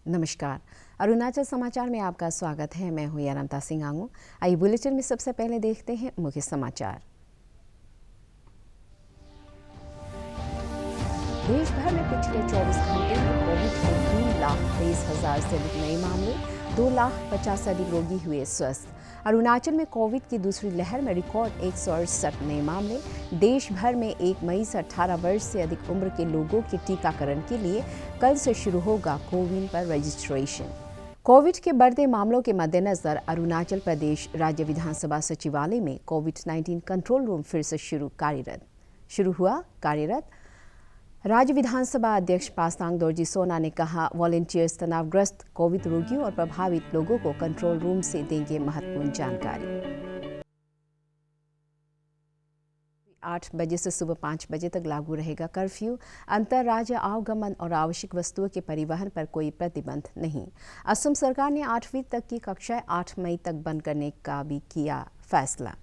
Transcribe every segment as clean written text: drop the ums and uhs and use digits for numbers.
नमस्कार। अरुणाचल समाचार में आपका स्वागत है। मैं हूं यानमता सिंह आंगू। आइए बुलेटिन में सबसे पहले देखते हैं मुख्य समाचार। देश भर में पिछले 24 घंटे में कोविड के 3,23,000 से अधिक नए मामले, 2,50,000 से अधिक रोगी हुए स्वस्थ। अरुणाचल में कोविड की दूसरी लहर में रिकॉर्ड 168 नए मामले। देश भर में 1 मई से 18 वर्ष से अधिक उम्र के लोगों के टीकाकरण के लिए कल से शुरू होगा कोविन पर रजिस्ट्रेशन। कोविड के बढ़ते मामलों के मद्देनजर अरुणाचल प्रदेश राज्य विधानसभा सचिवालय में कोविड-19 कंट्रोल रूम फिर से शुरू हुआ कार्यरत। राज्य विधानसभा अध्यक्ष पासांग दोरजी सोना ने कहा, वॉलंटियर्स तनावग्रस्त कोविड रोगियों और प्रभावित लोगों को कंट्रोल रूम से देंगे महत्वपूर्ण जानकारी। 8 बजे से सुबह 5 बजे तक लागू रहेगा कर्फ्यू। अंतर्राज्य आवागमन और आवश्यक वस्तुओं के परिवहन पर कोई प्रतिबंध नहीं। असम सरकार ने 8वीं तक की कक्षाएं 8 मई तक बंद करने का भी किया फैसला।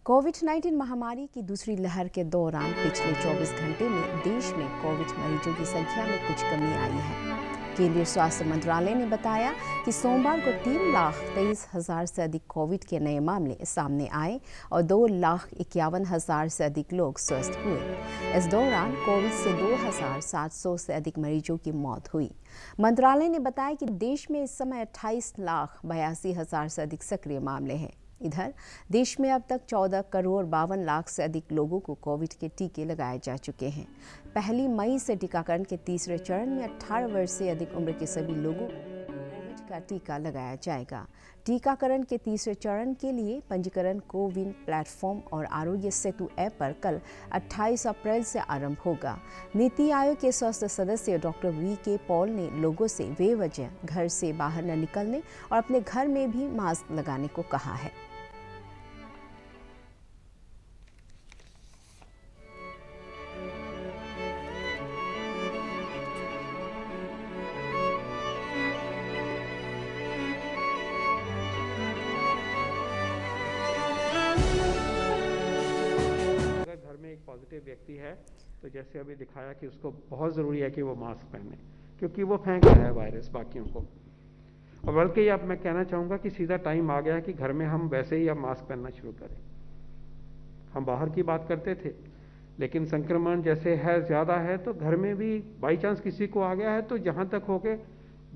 कोविड-19 महामारी की दूसरी लहर के दौरान पिछले 24 घंटे में देश में कोविड मरीजों की संख्या में कुछ कमी आई है। केंद्रीय स्वास्थ्य मंत्रालय ने बताया कि सोमवार को 3,23,000 से अधिक कोविड के नए मामले सामने आए और 2,51,000 से अधिक लोग स्वस्थ हुए। इस दौरान कोविड से 2,700 से अधिक मरीजों की मौत हुई। मंत्रालय ने बताया कि देश में इस समय 28,82,000 से अधिक सक्रिय मामले हैं। इधर देश में अब तक 14,52,00,000 से अधिक लोगों को कोविड के टीके लगाए जा चुके हैं। 1 मई से टीकाकरण के तीसरे चरण में 18 वर्ष से अधिक उम्र के सभी लोगों को कोविड का टीका लगाया जाएगा। टीकाकरण के तीसरे चरण के लिए पंजीकरण कोविन प्लेटफॉर्म और आरोग्य सेतु ऐप पर कल 28 अप्रैल से आरंभ होगा। नीति आयोग के स्वास्थ्य सदस्य डॉक्टर वी.के. पॉल ने लोगों से बेवजह घर से बाहर न निकलने और अपने घर में भी मास्क लगाने को कहा है। पॉजिटिव व्यक्ति है तो जैसे अभी दिखाया कि उसको बहुत ज़रूरी है कि वो मास्क पहने, क्योंकि वो फेंक रहा है वायरस बाकियों को। और बल्कि अब मैं कहना चाहूँगा कि सीधा टाइम आ गया कि घर में हम वैसे ही अब मास्क पहनना शुरू करें। हम बाहर की बात करते थे, लेकिन संक्रमण जैसे है ज़्यादा है तो घर में भी बाई चांस किसी को आ गया है तो जहाँ तक हो के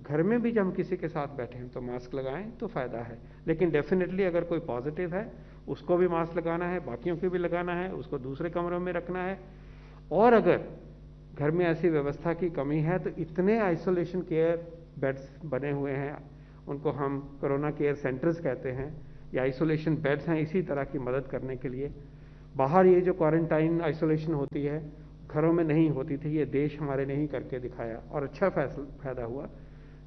घर में भी जब हम किसी के साथ बैठे हैं तो मास्क लगाएं तो फ़ायदा है। लेकिन डेफिनेटली अगर कोई पॉजिटिव है उसको भी मास्क लगाना है, बाकियों को भी लगाना है, उसको दूसरे कमरों में रखना है। और अगर घर में ऐसी व्यवस्था की कमी है तो इतने आइसोलेशन केयर बेड्स बने हुए हैं, उनको हम कोरोना केयर सेंटर्स कहते हैं, या आइसोलेशन बेड्स हैं इसी तरह की मदद करने के लिए। बाहर ये जो क्वारंटाइन आइसोलेशन होती है घरों में नहीं होती थी, ये देश हमारे ने ही करके दिखाया और अच्छा फायदा हुआ।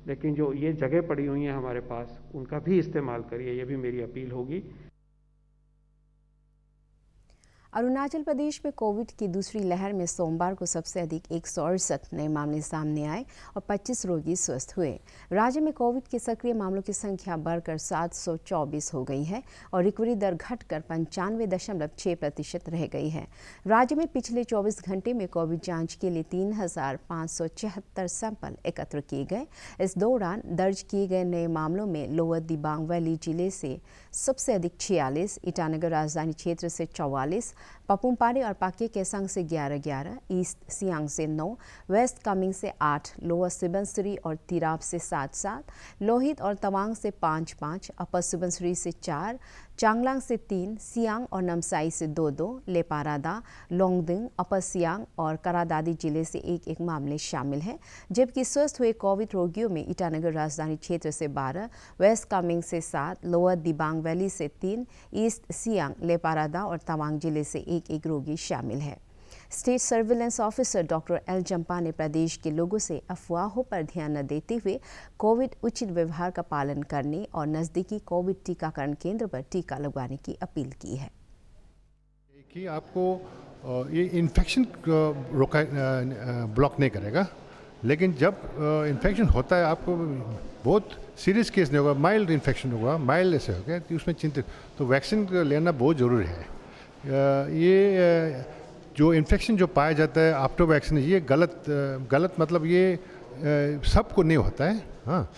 लेकिन जो ये जगह पड़ी हुई हैं हमारे पास, उनका भी इस्तेमाल करिए, ये भी मेरी अपील होगी। अरुणाचल प्रदेश में कोविड की दूसरी लहर में सोमवार को सबसे अधिक 168 नए मामले सामने आए और 25 रोगी स्वस्थ हुए। राज्य में कोविड के सक्रिय मामलों की संख्या बढ़कर 724 हो गई है और रिकवरी दर घटकर 95.6% रह गई है। राज्य में पिछले 24 घंटे में कोविड जांच के लिए 3,576 सैंपल एकत्र किए गए। इस दौरान दर्ज किए गए नए मामलों में लोअर दिबांग वैली जिले से सबसे अधिक 46, ईटानगर राजधानी क्षेत्र से 44, पपुमपारे और पाक्के केसांग से 11-11, ईस्ट सियांग से 9, वेस्ट कामेंग से 8, लोअर सुबनसिरी और तिराप से 7-7, लोहित और तवांग से 5-5, अपर सुबनसिरी से 4, चांगलांग से 3, सियांग और नामसाई से 2-2, लेपारादा, लोंगडिंग, अपर सियांग और करादादी जिले से 1-1 मामले शामिल हैं। जबकि स्वस्थ हुए कोविड रोगियों में ईटानगर राजधानी क्षेत्र से 12, वेस्ट कामेंग से 7, लोअर दिबांग वैली से 3, ईस्ट सियांग, लेपारादा और तवांग जिले से 1-1 रोगी शामिल है। State surveillance officer doctor L Zampa ने प्रदेश के लोगों से अफवाहों पर ध्यान न देते हुए कोविड उचित व्यवहार का पालन करने और नज़दीकी कोविड टीकाकरण केंद्र पर टीका लगवाने की अपील की है। कि आपको ये इन्फेक्शन ब्लॉक नहीं करेगा, लेकिन जब इन्फेक्शन होता है आपको बहुत सीरियस केस नहीं होगा, माइल्ड इन्फेक्शन होगा, माइल्ड ऐसे हो गया तो उसमें चिंतित, तो वैक्सीन लेना बहुत ज़रूरी है। ये जो इन्फेक्शन जो पाया जाता है आफ्टर वैक्सीन, ये गलत मतलब ये सबको नहीं होता है। हाँ,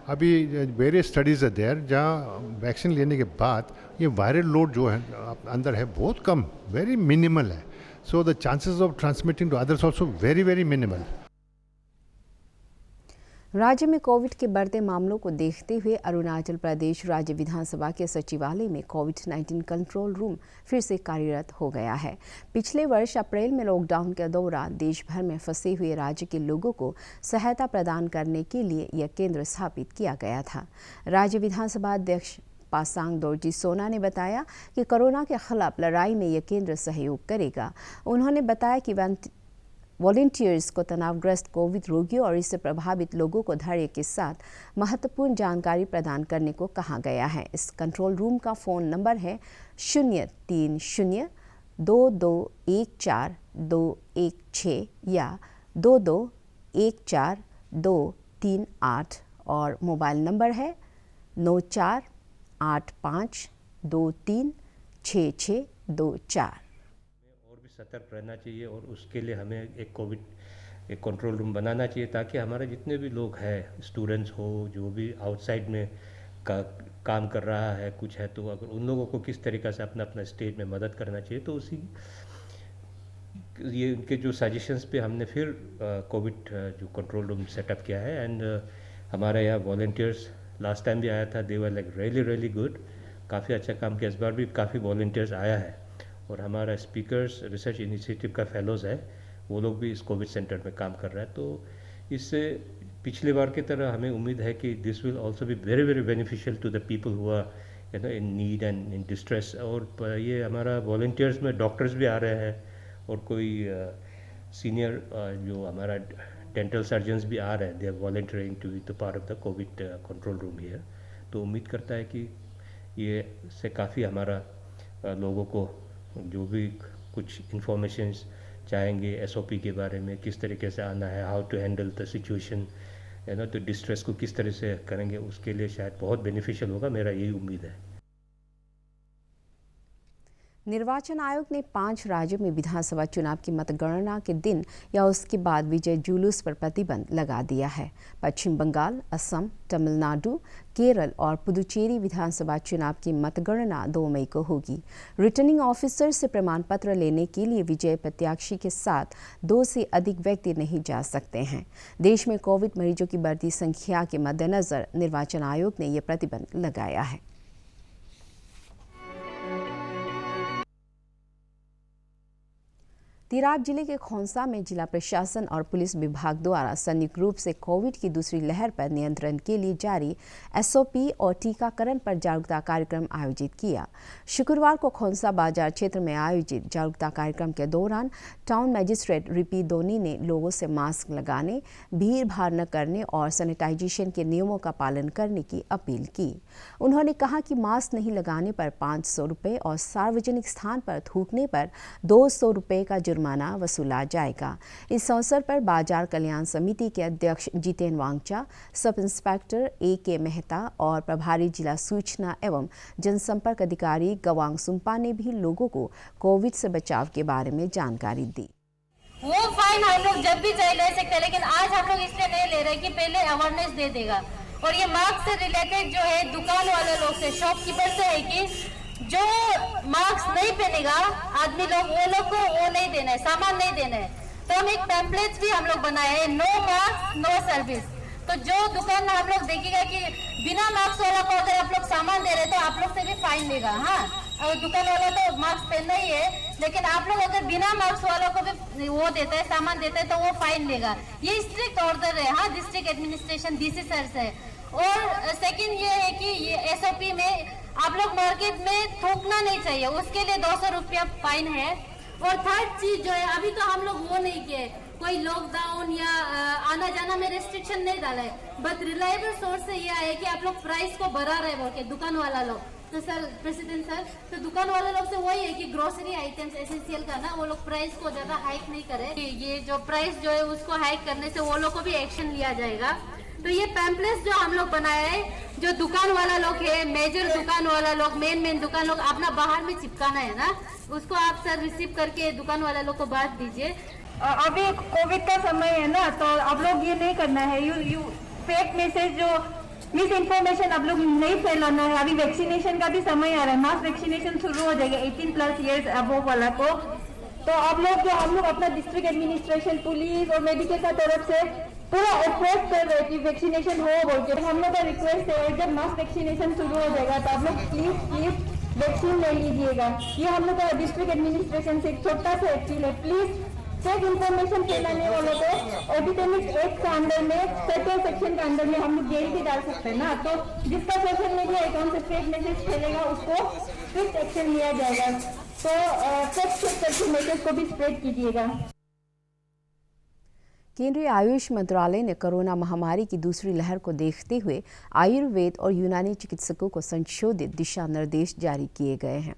अभी वेरियस स्टडीज़ है देयर जहाँ वैक्सीन लेने के बाद ये वायरल लोड जो है अंदर है बहुत कम, वेरी मिनिमल है। So the chances of transmitting to others also very very minimal. राज्य में कोविड के बढ़ते मामलों को देखते हुए अरुणाचल प्रदेश राज्य विधानसभा के सचिवालय में कोविड-19 कंट्रोल रूम फिर से कार्यरत हो गया है। पिछले वर्ष अप्रैल में लॉकडाउन के दौरान देश भर में फंसे हुए राज्य के लोगों को सहायता प्रदान करने के लिए यह केंद्र स्थापित किया गया था। राज्य विधानसभा अध्यक्ष पासांग दोरजी सोना ने बताया कि कोरोना के खिलाफ लड़ाई में यह केंद्र सहयोग करेगा। उन्होंने बताया कि वॉलंटियर्स को तनावग्रस्त कोविड रोगियों और इससे प्रभावित लोगों को धैर्य के साथ महत्वपूर्ण जानकारी प्रदान करने को कहा गया है। इस कंट्रोल रूम का फ़ोन नंबर है 03022142216 या 22142238 और मोबाइल नंबर है 9485236624। सतर्क रहना चाहिए और उसके लिए हमें एक कंट्रोल रूम बनाना चाहिए ताकि हमारे जितने भी लोग हैं, स्टूडेंट्स हो, जो भी आउटसाइड में काम कर रहा है कुछ है, तो अगर उन लोगों को किस तरीक़े से अपना अपना स्टेट में मदद करना चाहिए, तो उसी ये उनके जो सजेशंस पे हमने फिर कोविड जो कंट्रोल रूम सेटअप किया है। एंड हमारे यहाँ वॉलंटियर्स लास्ट टाइम भी आया था, दे वर लाइक रियली गुड, काफ़ी अच्छा काम किया। इस बार भी काफ़ी वॉलंटियर्स आया है और हमारा स्पीकर्स रिसर्च इनिशिएटिव का फेलोज़ है, वो लोग भी इस कोविड सेंटर में काम कर रहा है। तो इससे पिछले बार की तरह हमें उम्मीद है कि this will also be very beneficial to the people who are in need and in distress. और ये हमारा वॉलंटियर्स में डॉक्टर्स भी आ रहे हैं और कोई सीनियर जो हमारा डेंटल सर्जन्स भी आ रहे हैं, they are volunteering to the part of the Covid control room here. तो उम्मीद करता है कि ये से काफ़ी हमारा लोगों को जो भी कुछ इंफॉर्मेशंस चाहेंगे एसओपी के बारे में, किस तरीके से आना है, how to handle the situation, तो डिस्ट्रेस को किस तरह से करेंगे, उसके लिए शायद बहुत बेनिफिशियल होगा, मेरा यही उम्मीद है। निर्वाचन आयोग ने 5 राज्यों में विधानसभा चुनाव की मतगणना के दिन या उसके बाद विजय जुलूस पर प्रतिबंध लगा दिया है। पश्चिम बंगाल, असम, तमिलनाडु, केरल और पुदुचेरी विधानसभा चुनाव की मतगणना 2 मई को होगी। रिटर्निंग ऑफिसर से प्रमाण पत्र लेने के लिए विजय प्रत्याशी के साथ 2 से अधिक व्यक्ति नहीं जा सकते हैं। देश में कोविड मरीजों की बढ़ती संख्या के मद्देनजर निर्वाचन आयोग ने यह प्रतिबंध लगाया है। तिराप जिले के खोंसा में जिला प्रशासन और पुलिस विभाग द्वारा संयुक्त रूप से कोविड की दूसरी लहर पर नियंत्रण के लिए जारी एसओपी और टीकाकरण पर जागरूकता कार्यक्रम आयोजित किया। शुक्रवार को खोंसा बाजार क्षेत्र में आयोजित जागरूकता कार्यक्रम के दौरान टाउन मजिस्ट्रेट रिपी दोनी ने लोगों से मास्क लगाने, भीड़ भाड़ न करने और सैनिटाइजेशन के नियमों का पालन करने की अपील की। उन्होंने कहा कि मास्क नहीं लगाने पर 500 रुपये और सार्वजनिक स्थान पर थूकने पर 200 रुपये का जुर्माना वसूला जाएगा। इस अवसर पर बाजार कल्याण समिति के अध्यक्ष Jiten वांगचा, sub inspector AK Mehta और प्रभारी जिला सूचना एवं जनसंपर्क अधिकारी गवांग सुम्पा ने भी लोगों को कोविड से बचाव के बारे में जानकारी दी। वो फाइन हम लोग जब भी चाहे ले सकते हैं, लेकिन आज हम लोग इसलिए नहीं ले रहे कि पहले अवेयरनेस दे देगा। और ये मास्क से रिलेटेड जो है दुकान वाले लोग से, शॉपकीपर से है कि जो मास्क नहीं पहनेगा आदमी लोग, वो लोग को वो नहीं देना है, सामान नहीं देना है। तो हम एक पैम्पलेट्स भी हम लोग बनाए हैं, नो मास्क नो सर्विस। तो जो दुकान में हम लोग देखेगा कि बिना मास्क वाला को अगर आप लोग सामान दे रहे तो आप लोग से भी फाइन लेगा। हाँ, और दुकान वाला तो मास्क पहनना ही है, लेकिन आप लोग अगर बिना मास्क वालों को भी वो देता है, सामान देता है, तो वो फाइन लेगा। ये स्ट्रिक्ट ऑर्डर है, हाँ, डिस्ट्रिक्ट एडमिनिस्ट्रेशन DC सर से। और सेकंड ये है कि ये SOP में आप लोग मार्केट में थूकना नहीं चाहिए, उसके लिए 200 रुपया फाइन है। और थर्ड चीज जो है, अभी तो हम लोग वो नहीं किए, कोई लॉकडाउन या आना जाना में रेस्ट्रिक्शन नहीं डाला है, बट रिलायबल सोर्स से ये आया कि आप लोग प्राइस को बढ़ा रहे बोल के दुकान वाला लोग। तो सर प्रेसिडेंट सर, तो दुकान वाले लोग से वही है कि ग्रोसरी आइटम्स एसेंशियल का ना, वो लोग प्राइस को ज्यादा हाइक नहीं करे। ये जो प्राइस जो है उसको हाइक करने से वो लोग को भी एक्शन लिया जाएगा। तो ये पैम्पलेट्स जो हम लोग बनाए हैं, जो दुकान वाला लोग है, मेजर दुकान वाला लोग, मेन दुकान लोग, अपना बाहर में चिपकाना है ना, उसको आप सर रिसीव करके दुकान वाला लोग को बांट दीजिए। अभी कोविड का समय है ना, तो आप लोग ये नहीं करना है, यू फेक मैसेज जो मिस इन्फॉर्मेशन आप लोग नहीं फैलाना है। अभी वैक्सीनेशन का भी समय आ रहा है, मास वैक्सीनेशन शुरू हो जाएगा 18+ ईयर्स अबव वाला को। तो आप लोग हम लोग अपना डिस्ट्रिक्ट एडमिनिस्ट्रेशन, पुलिस और मेडिकल का तरफ से पूरा एफर्ट कर रहे हैं कि वैक्सीनेशन हो बोल के। हम लोग का रिक्वेस्ट है, जब मास वैक्सीनेशन शुरू हो जाएगा तो आप लोग प्लीज वैक्सीन ले लीजिएगा। ये हम लोग का डिस्ट्रिक्ट एडमिनिस्ट्रेशन से एक छोटा सा अपील है। प्लीज फेक इन्फॉर्मेशन फैलाने वालों को एपिडेमिक एक्ट के अंदर में सर्टेन सेक्शन के अंदर में हम लोग जेल भी डाल सकते हैं ना। तो जिसका सोशल मीडिया अकाउंट से फेक मैसेज फैलेगा उसको स्ट्रिक्ट एक्शन लिया जाएगा। तो फेक करके मैसेज को भी स्प्रेड कीजिएगा। केंद्रीय आयुष मंत्रालय ने कोरोना महामारी की दूसरी लहर को देखते हुए आयुर्वेद और यूनानी चिकित्सकों को संशोधित दिशा निर्देश जारी किए गए हैं।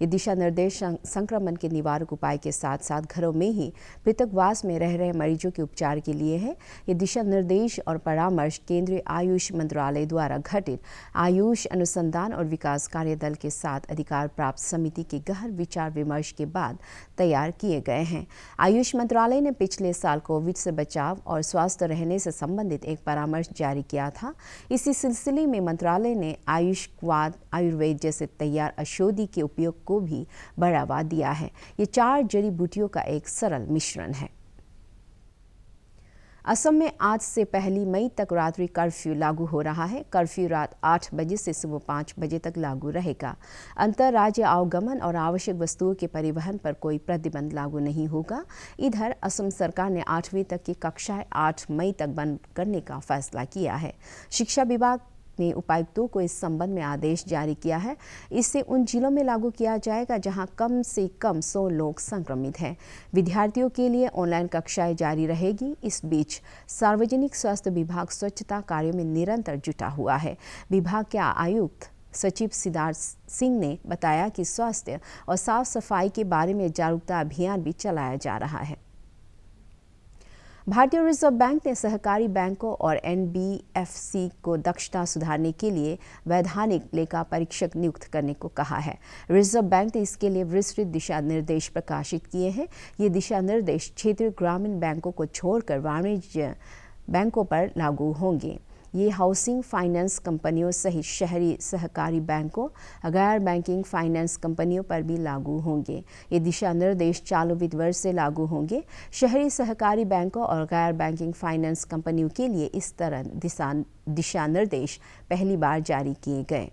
ये दिशा निर्देश संक्रमण के निवारक उपाय के साथ साथ घरों में ही पृथकवास में रह रहे मरीजों के उपचार के लिए है। ये दिशा निर्देश और परामर्श केंद्रीय आयुष मंत्रालय द्वारा गठित आयुष अनुसंधान और विकास कार्यदल के साथ अधिकार प्राप्त समिति के गहन विचार विमर्श के बाद तैयार किए गए हैं। आयुष मंत्रालय ने पिछले साल कोविड से बचाव और स्वस्थ रहने से संबंधित एक परामर्श जारी किया था। इसी सिलसिले में मंत्रालय ने आयुष्वाद, आयुर्वेद जैसे तैयार औषधि के उपयोग को भी बढ़ावा दिया है। ये 4 जड़ी बूटियों का एक सरल मिश्रण है। असम में आज से 1 मई तक रात्रि कर्फ्यू लागू हो रहा है। कर्फ्यू रात 8 बजे से सुबह 5 बजे तक लागू रहेगा। अंतर्राज्यीय आवागमन और आवश्यक वस्तुओं के परिवहन पर कोई प्रतिबंध लागू नहीं होगा। इधर असम सरकार ने 8वीं तक की कक्षाएं 8 मई तक बंद करने का फैसला किया है। शिक्षा विभाग ने उपायुक्तों को इस संबंध में आदेश जारी किया है। इससे उन जिलों में लागू किया जाएगा जहां कम से कम 100 लोग संक्रमित हैं। विद्यार्थियों के लिए ऑनलाइन कक्षाएं जारी रहेगी। इस बीच सार्वजनिक स्वास्थ्य विभाग स्वच्छता कार्यों में निरंतर जुटा हुआ है। विभाग के आयुक्त सचिव सिद्धार्थ सिंह ने बताया कि स्वास्थ्य और साफ सफाई के बारे में जागरूकता अभियान भी चलाया जा रहा है। भारतीय रिजर्व बैंक ने सहकारी बैंकों और एनबीएफसी को दक्षता सुधारने के लिए वैधानिक लेखा परीक्षक नियुक्त करने को कहा है। रिजर्व बैंक ने इसके लिए विस्तृत दिशा निर्देश प्रकाशित किए हैं। ये दिशा निर्देश क्षेत्रीय ग्रामीण बैंकों को छोड़कर वाणिज्य बैंकों पर लागू होंगे। ये हाउसिंग फाइनेंस कंपनियों सहित शहरी सहकारी बैंकों, गैर बैंकिंग फाइनेंस कंपनियों पर भी लागू होंगे। ये दिशा निर्देश चालू वित्त वर्ष से लागू होंगे। शहरी सहकारी बैंकों और गैर बैंकिंग फाइनेंस कंपनियों के लिए इस तरह दिशा निर्देश पहली बार जारी किए गए।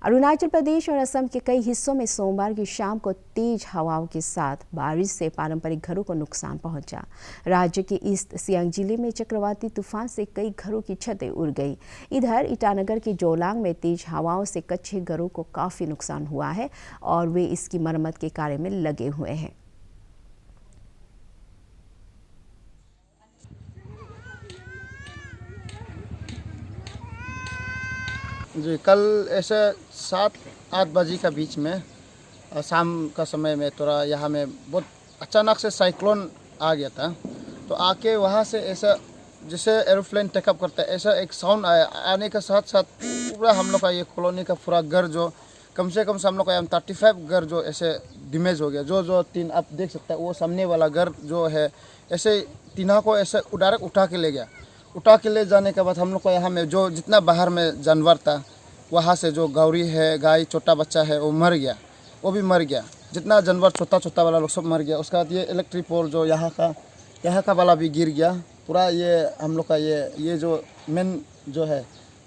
अरुणाचल प्रदेश और असम के कई हिस्सों में सोमवार की शाम को तेज हवाओं के साथ बारिश से पारंपरिक घरों को नुकसान पहुंचा। राज्य के ईस्ट सियांग जिले में चक्रवाती तूफान से कई घरों की छतें उड़ गई। इधर ईटानगर के जोलांग में तेज हवाओं से कच्चे घरों को काफ़ी नुकसान हुआ है और वे इसकी मरम्मत के कार्य में लगे हुए हैं। जी, कल ऐसे 7-8 बजे का बीच में शाम का समय में थोड़ा यहाँ में बहुत अचानक से साइक्लोन आ गया था। तो आके वहाँ से ऐसा जैसे एरोप्लेन टेकअप करता है ऐसा एक साउंड आया। आने के साथ साथ पूरा हम लोग का ये कॉलोनी का पूरा घर जो कम से कम हम लोग का 35 घर जो ऐसे डैमेज हो गया। जो तीन आप देख सकते हैं वो सामने वाला घर जो है ऐसे तीना को ऐसे डायरेक्ट उठा के ले गया। उठा के ले जाने के बाद हम लोग को यहाँ में जो जितना बाहर में जानवर था वहाँ से जो गौरी है, गाय, छोटा बच्चा है वो मर गया, वो भी मर गया। जितना जानवर छोटा वाला लोग सब मर गया। उसके बाद ये इलेक्ट्रिक पोल जो यहाँ का वाला भी गिर गया। पूरा ये हम लोग का ये जो मेन जो है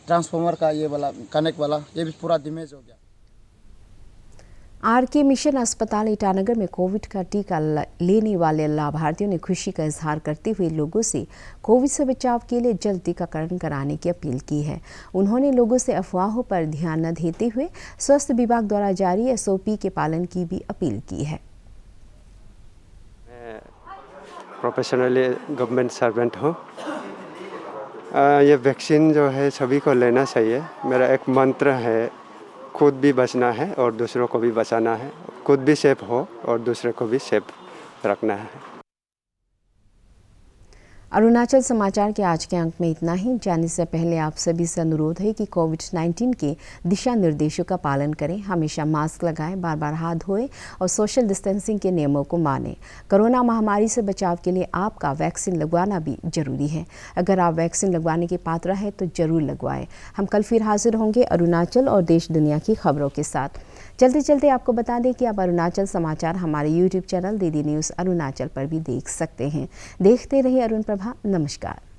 ट्रांसफार्मर का ये वाला कनेक्ट वाला ये भी पूरा डैमेज हो गया। आरके मिशन अस्पताल ईटानगर में कोविड का टीका लेने वाले लाभार्थियों ने खुशी का इजहार करते हुए लोगों से कोविड से बचाव के लिए जल्द टीकाकरण कराने की अपील की है। उन्होंने लोगों से अफवाहों पर ध्यान न देते हुए स्वास्थ्य विभाग द्वारा जारी एसओपी के पालन की भी अपील की है। मैं प्रोफेशनली गवर्नमेंट सर्वेंट हूँ। ये वैक्सीन जो है सभी को लेना चाहिए। मेरा एक मंत्र है, खुद भी बचना है और दूसरों को भी बचाना है। खुद भी सेफ हो और दूसरे को भी सेफ रखना है। अरुणाचल समाचार के आज के अंक में इतना ही। जाने से पहले आप सभी से अनुरोध है कि कोविड-19 के दिशा निर्देशों का पालन करें, हमेशा मास्क लगाएं, बार बार हाथ धोएं और सोशल डिस्टेंसिंग के नियमों को मानें। कोरोना महामारी से बचाव के लिए आपका वैक्सीन लगवाना भी जरूरी है। अगर आप वैक्सीन लगवाने के पात्र हैं तो जरूर लगवाएं। हम कल फिर हाजिर होंगे अरुणाचल और देश दुनिया की खबरों के साथ। चलते चलते आपको बता दें कि आप अरुणाचल समाचार हमारे YouTube channel DD news Arunachal पर भी देख सकते हैं। देखते रहिए अरुण प्रभा। नमस्कार।